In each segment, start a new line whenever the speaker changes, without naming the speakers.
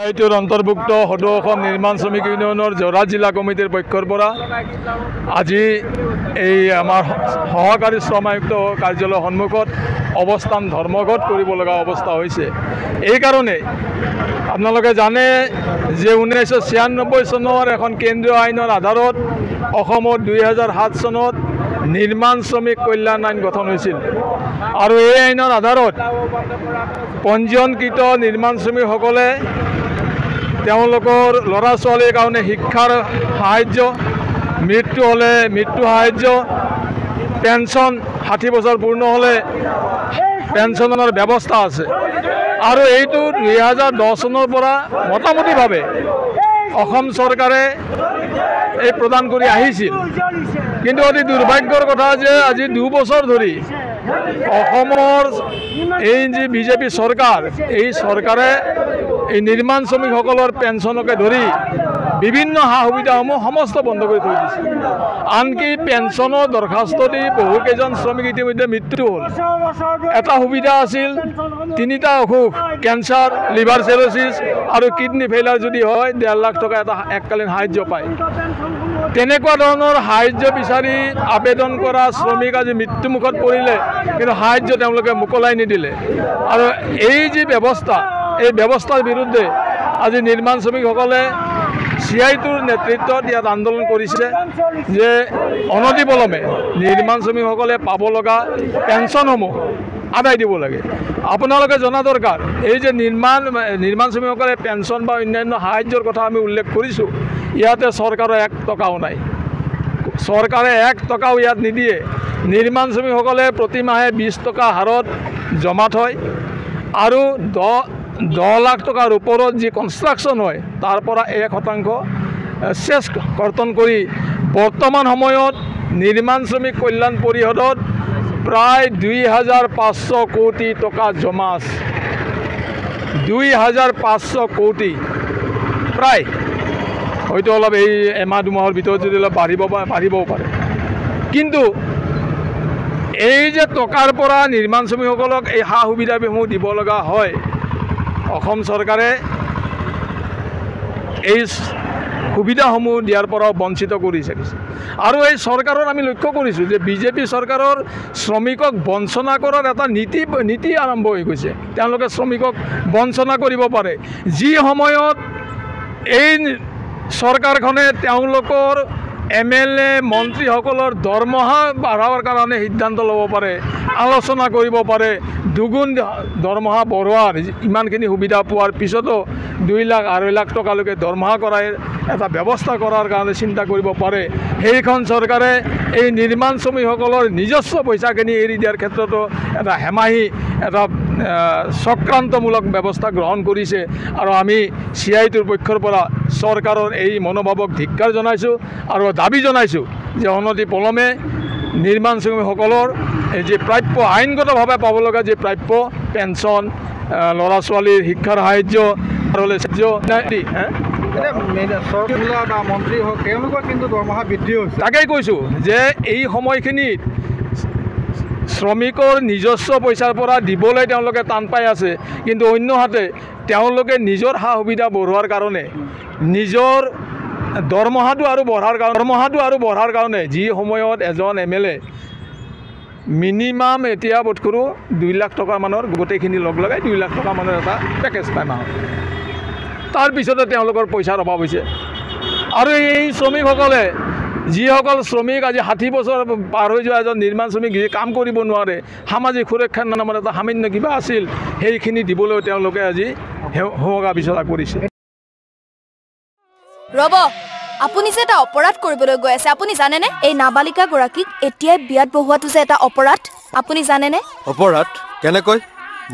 এইটোৰ অন্তৰ্ভুক্ত সদৌ অসম নিৰ্মাণ শ্ৰমিক ইউনিয়নৰ যোৰহাট জিলা কমিটিৰ পক্ষৰ পৰা আজি এই আমাৰ সহকাৰী শ্ৰম আয়ুক্ত কাৰ্যালয়ৰ সন্মুখত অৱস্থান ধৰ্মঘট কৰিব লগা অৱস্থা হৈছে। এই কাৰণে আপোনালোকে জানে যে 1996 চনৰ এখন কেন্দ্ৰীয় আইনৰ আধাৰত অসমত 2007 চনত নিৰ্মাণ শ্ৰমিক কল্যাণ আইন গঠন হৈছিল আৰু এই আইনৰ আধাৰত পঞ্জীয়নকৃত নিৰ্মাণ শ্ৰমিকসকলে তেওঁলোকৰ ল'ৰা ছোৱালীৰ কাৰণে শিক্ষাৰ সাহায্য, মৃত্যু হ'লে মৃত্যু সাহায্য, পেঞ্চন 60 বছৰ পূৰ্ণ হ'লে পেঞ্চনৰ ব্যৱস্থা আছে আৰু এইটো 2010 চনৰ পৰা মোটামুটিভাৱে অসম চৰকাৰে এই প্ৰদান কৰি আহিছিল। কিন্তু অতি দুৰ্ভাগ্যৰ কথা যে আজি 2 বছৰ ধৰি অসমৰ এই যে বিজেপি চৰকাৰ, এই চৰকাৰে এই নিৰ্মাণ শ্ৰমিকসকলৰ পেঞ্চনকে ধৰি বিভিন্ন সা সুবিধাসমূহ সমস্ত বন্ধ কৰি থৈ দিছে। আনকি পেঞ্চনৰ দৰখাস্ত দি বহুকেইজন শ্ৰমিক ইতিমধ্যে মৃত্যু হ'ল। এটা সুবিধা আছিল 3টা অসুখ, কেঞ্চাৰ, লিভাৰ চেৰচিছ আৰু কিডনি ফেইলাৰ যদি হয় 1.5 লাখ টকা এটা এককালীন সাহায্য পায়। তেনেকুৱা ধৰণৰ সাহায্য বিচাৰি আবেদন কৰা শ্ৰমিক আজি মৃত্যুমুখত পৰিলে, কিন্তু সাহায্য তেওঁলোকে মোকলাই নিদিলে। আৰু এই যি ব্যৱস্থা, এই ব্যৱস্থাৰ বিৰুদ্ধে আজি নিৰ্মাণ শ্ৰমিকসকলে CITUৰ নেতৃত্বত ইয়াত আন্দোলন কৰিছে যে অনতিপলমে নিৰ্মাণ শ্ৰমিকসকলে পাব লগা পেঞ্চনসমূহ আদায় দিব লাগে। আপোনালোকে জনা দৰকাৰ, এই যে নিৰ্মাণ শ্ৰমিকসকলে পেঞ্চন বা অন্যান্য সাহায্যৰ কথা আমি উল্লেখ কৰিছোঁ, ইয়াতে চৰকাৰৰ 1 টকাও নাই। চৰকাৰে 1 টকাও ইয়াত নিদিয়ে। নিৰ্মাণ শ্ৰমিকসকলে প্ৰতি মাহে 20 টকা হাৰত জমা থয় আৰু 10 লাখ টকাৰ ওপৰত যি কনষ্ট্ৰাকশ্যন হয় তাৰ পৰা 1% চেছ কৰ্তন কৰি বৰ্তমান সময়ত নিৰ্মাণ শ্ৰমিক কল্যাণ পৰিষদত প্ৰায় 2500 কোটি টকা জমা আছে। 2500 কোটি প্ৰায়, হয়তো অলপ এই এমাহ দুমাহৰ ভিতৰত যদি অলপ বাঢ়িবও পাৰে। কিন্তু এই যে টকাৰ পৰা নিৰ্মাণ শ্ৰমিকসকলক এই সা সুবিধাসমূহ দিব লগা হয়, অসম চৰকাৰে এই সুবিধাসমূহ দিয়াৰ পৰাও বঞ্চিত কৰিছে। আৰু এই চৰকাৰৰ আমি লক্ষ্য কৰিছোঁ যে বিজেপি চৰকাৰৰ শ্ৰমিকক বঞ্চনা কৰাৰ এটা নীতি আৰম্ভ হৈ গৈছে। তেওঁলোকে শ্ৰমিকক বঞ্চনা কৰিব পাৰে। যি সময়ত এই চৰকাৰখনে তেওঁলোকৰ MLA মন্ত্ৰীসকলৰ দৰমহা বঢ়াবৰ কাৰণে সিদ্ধান্ত ল'ব পাৰে, আলোচনা কৰিব পাৰে, দুগুণ দৰমহা বঢ়োৱাৰ, ইমানখিনি সুবিধা পোৱাৰ পিছতো 2 লাখ 2.5 লাখ টকালৈকে দৰমহা কৰাৰ এটা ব্যৱস্থা কৰাৰ কাৰণে চিন্তা কৰিব পাৰে। সেইখন চৰকাৰে এই নিৰ্মাণ শ্ৰমিকসকলৰ নিজস্ব পইচাখিনি এৰি দিয়াৰ ক্ষেত্ৰতো এটা হেমাহি এটা চক্ৰান্তমূলক ব্যৱস্থা গ্ৰহণ কৰিছে। আৰু আমি CITUৰ পক্ষৰ পৰা চৰকাৰৰ এই মনোভাৱক ধিক্কাৰ জনাইছোঁ আৰু দাবী জনাইছোঁ যে অনতিপলমে নিৰ্মাণ শ্ৰমিকসকলৰ এই যে প্ৰাপ্য, আইনগতভাৱে পাব লগা যে প্ৰাপ্য পেঞ্চন, ল'ৰা ছোৱালীৰ শিক্ষাৰ সাহায্য আৰু
মন্ত্ৰী হওক তেওঁলোকৰ কিন্তু দৰমহা বৃদ্ধি হৈছে।
তাকেই কৈছোঁ যে এই সময়খিনিত শ্ৰমিকৰ নিজস্ব পইচাৰ পৰা দিবলৈ তেওঁলোকে টান পাই আছে, কিন্তু অন্যহাতে তেওঁলোকে নিজৰ সা সুবিধা বঢ়োৱাৰ কাৰণে নিজৰ দৰমহাটো আৰু বঢ়াৰ কাৰণে যি সময়ত এজন MLA মিনিমাম এতিয়া বোধ কৰোঁ 2 লাখ টকা মানৰ গোটেইখিনি লগাই 2 লাখ টকা মানৰ এটা পেকেজ পায় মাহত। তাৰপিছতে তেওঁলোকৰ পইচাৰ অভাৱ হৈছে। আৰু এই শ্ৰমিকসকলে, যিসকল শ্ৰমিক আজি 60 বছৰ পাৰ হৈ যোৱা এজন নিৰ্মাণ শ্ৰমিক যি কাম কৰিব নোৱাৰে, সামাজিক সুৰক্ষাৰ নামত এটা সামান্য কিবা আছিল, সেইখিনি দিবলৈ তেওঁলোকে আজি হোগা বিচৰা কৰিছে।
ৰ'ব, আপুনি যে এটা অপৰাধ কৰিবলৈ গৈ আছে, আপুনি জানেনে? এই নাবালিকা গৰাকীক এতিয়াই বিয়াত বহোৱাটো যে এটা অপৰাধ, আপুনি জানেনে?
অপৰাধ কেনেকৈ?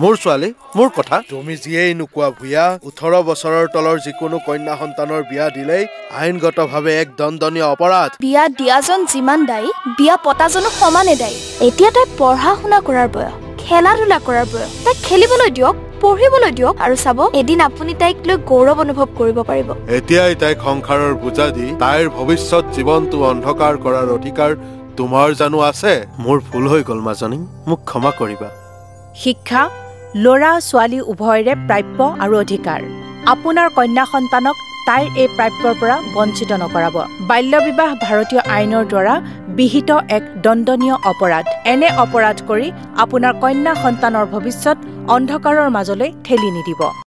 মোৰ ছোৱালী, মোৰ কথা। তুমি যিয়েই নোকোৱা ভূঞা, 18 বছৰৰ তলৰ যিকোনো কন্যা সন্তানৰ বিয়া দিলেই আইনগতভাৱে এক দণ্ডনীয় অপৰাধ।
বিয়া দিয়াজন যিমান দায়ী, বিয়া পতাজনো সমানে দায়ী। এতিয়া তাই পঢ়া শুনা কৰাৰ বয়স, খেলা ধূলা কৰাৰ বয়স। তাইক খেলিবলৈ দিয়ক, পঢ়িবলৈ দিয়ক, আৰু চাব এদিন আপুনি তাইক লৈ গৌৰৱ অনুভৱ কৰিব পাৰিব।
এতিয়াই তাইক সংসাৰৰ বোজা দি তাইৰ ভৱিষ্যত জীৱনটো অন্ধকাৰ কৰাৰ অধিকাৰ তোমাৰ জানো আছে? মোৰ ভুল হৈ গ'ল মাজনী, মোক ক্ষমা কৰিবা।
শিক্ষা ল'ৰা ছোৱালী উভয়ৰে প্ৰাপ্য আৰু অধিকাৰ আপোনাৰ কন্যা সন্তানক তাইৰ এই প্ৰাপ্যৰ পৰা বঞ্চিত নকৰাব বাল্য বিবাহ ভাৰতীয় আইনৰ দ্বাৰা বিহিত এক দণ্ডনীয় অপৰাধ এনে অপৰাধ কৰি আপোনাৰ কন্যা সন্তানৰ ভৱিষ্যত অন্ধকাৰৰ মাজলৈ ঠেলি নিদিব